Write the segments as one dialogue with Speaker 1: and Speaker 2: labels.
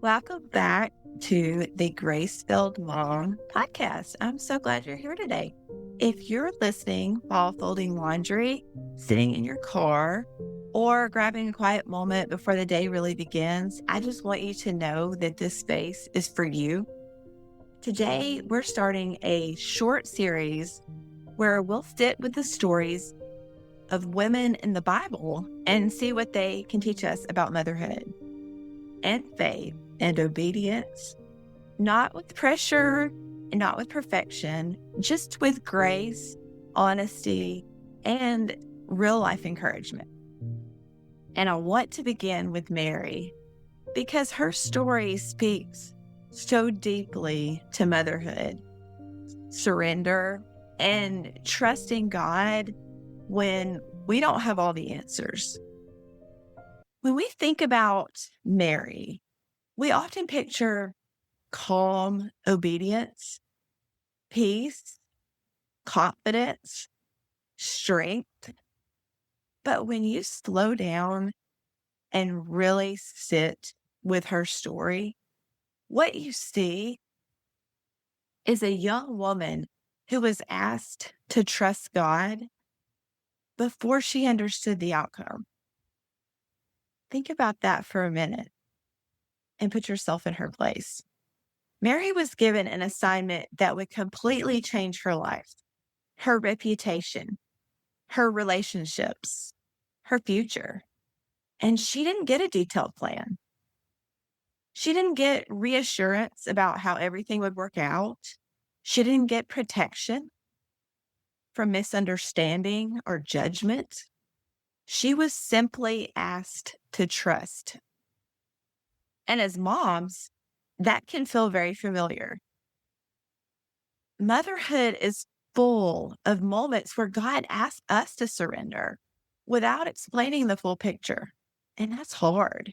Speaker 1: Welcome back to the Grace-Filled Mom podcast. I'm so glad you're here today. If you're listening while folding laundry, sitting in your car, or grabbing a quiet moment before the day really begins, I just want you to know that this space is for you. Today, we're starting a short series where we'll sit with the stories of women in the Bible and see what they can teach us about motherhood and faith and obedience, not with pressure and not with perfection, just with grace, honesty, and real life encouragement. And I want to begin with Mary because her story speaks so deeply to motherhood, surrender, and trusting God when we don't have all the answers. When we think about Mary, we often picture calm obedience, peace, confidence, strength. But when you slow down and really sit with her story, what you see is a young woman who was asked to trust God before she understood the outcome. Think about that for a minute and put yourself in her place. Mary was given an assignment that would completely change her life, her reputation, her relationships, her future. And she didn't get a detailed plan. She didn't get reassurance about how everything would work out. She didn't get protection from misunderstanding or judgment. She was simply asked to trust. And as moms, that can feel very familiar. Motherhood is full of moments where God asks us to surrender without explaining the full picture. And that's hard.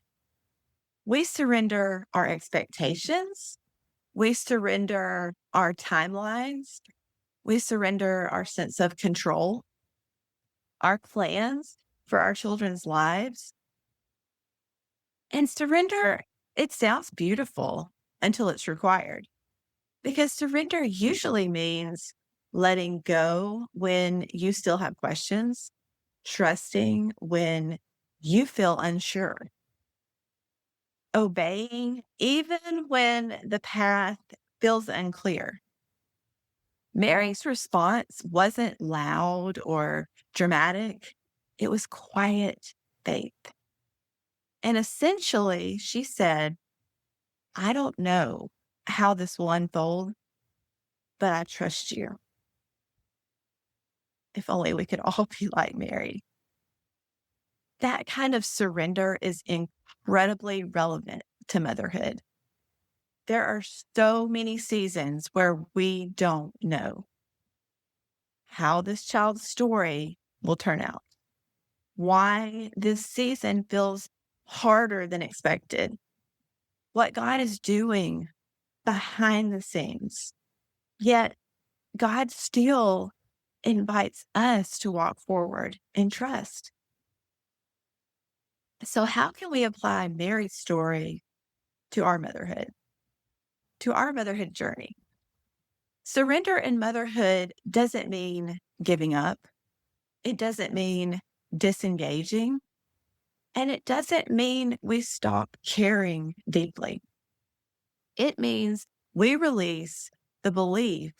Speaker 1: We surrender our expectations. We surrender our timelines. We surrender our sense of control, our plans for our children's lives. And surrender, it sounds beautiful until it's required. Because surrender usually means letting go when you still have questions, trusting when you feel unsure, obeying even when the path feels unclear. Mary's response wasn't loud or dramatic, it was quiet faith. And essentially, she said, I don't know how this will unfold, but I trust you. If only we could all be like Mary. That kind of surrender is incredibly relevant to motherhood. There are so many seasons where we don't know how this child's story will turn out, why this season feels harder than expected, what God is doing behind the scenes. Yet God still invites us to walk forward and trust. So, how can we apply Mary's story to our motherhood journey? Surrender in motherhood doesn't mean giving up. It doesn't mean disengaging. And it doesn't mean we stop caring deeply. It means we release the belief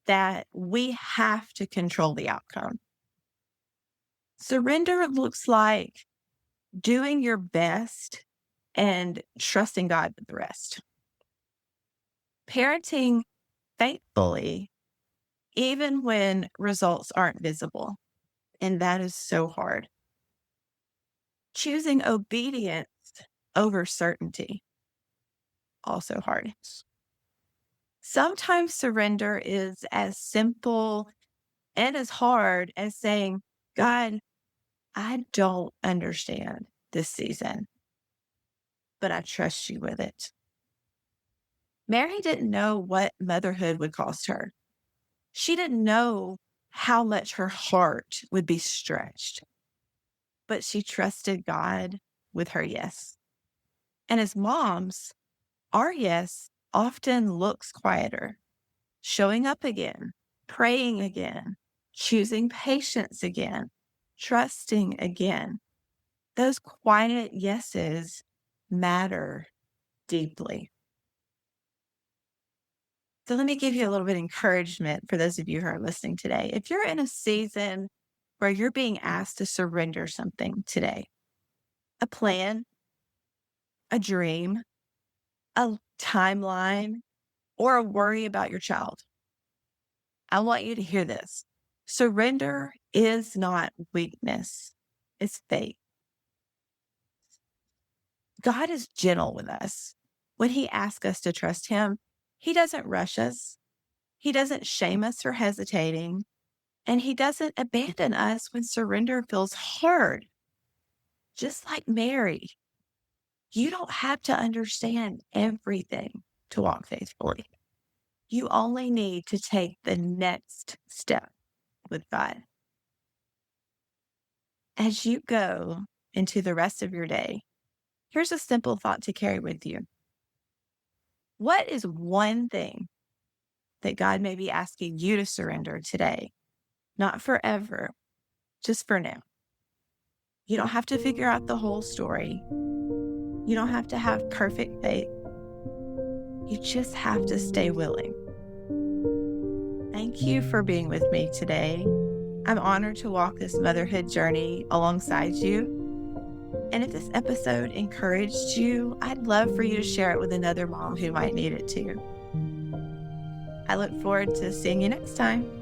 Speaker 1: that we have to control the outcome. Surrender looks like doing your best and trusting God with the rest. Parenting faithfully, even when results aren't visible. And that is so hard. Choosing obedience over certainty, also hard. Sometimes surrender is as simple and as hard as saying, God, I don't understand this season, but I trust you with it. Mary didn't know what motherhood would cost her. She didn't know how much her heart would be stretched, but she trusted God with her yes. And as moms, Our yes often looks quieter, showing up again, praying again, choosing patience again, trusting again. Those quiet yeses matter deeply. So let me give you a little bit of encouragement for those of you who are listening today. If you're in a season where you're being asked to surrender something today, a plan, a dream, a timeline, or a worry about your child, I want you to hear this. Surrender is not weakness, it's faith. God is gentle with us. When He asks us to trust Him, He doesn't rush us, He doesn't shame us for hesitating, and He doesn't abandon us when surrender feels hard. Just like Mary, you don't have to understand everything to walk faithfully. You only need to take the next step with God. As you go into the rest of your day, here's a simple thought to carry with you. What is one thing that God may be asking you to surrender today? Not forever, just for now. You don't have to figure out the whole story. You don't have to have perfect faith. You just have to stay willing. Thank you for being with me today. I'm honored to walk this motherhood journey alongside you. And if this episode encouraged you, I'd love for you to share it with another mom who might need it too. I look forward to seeing you next time.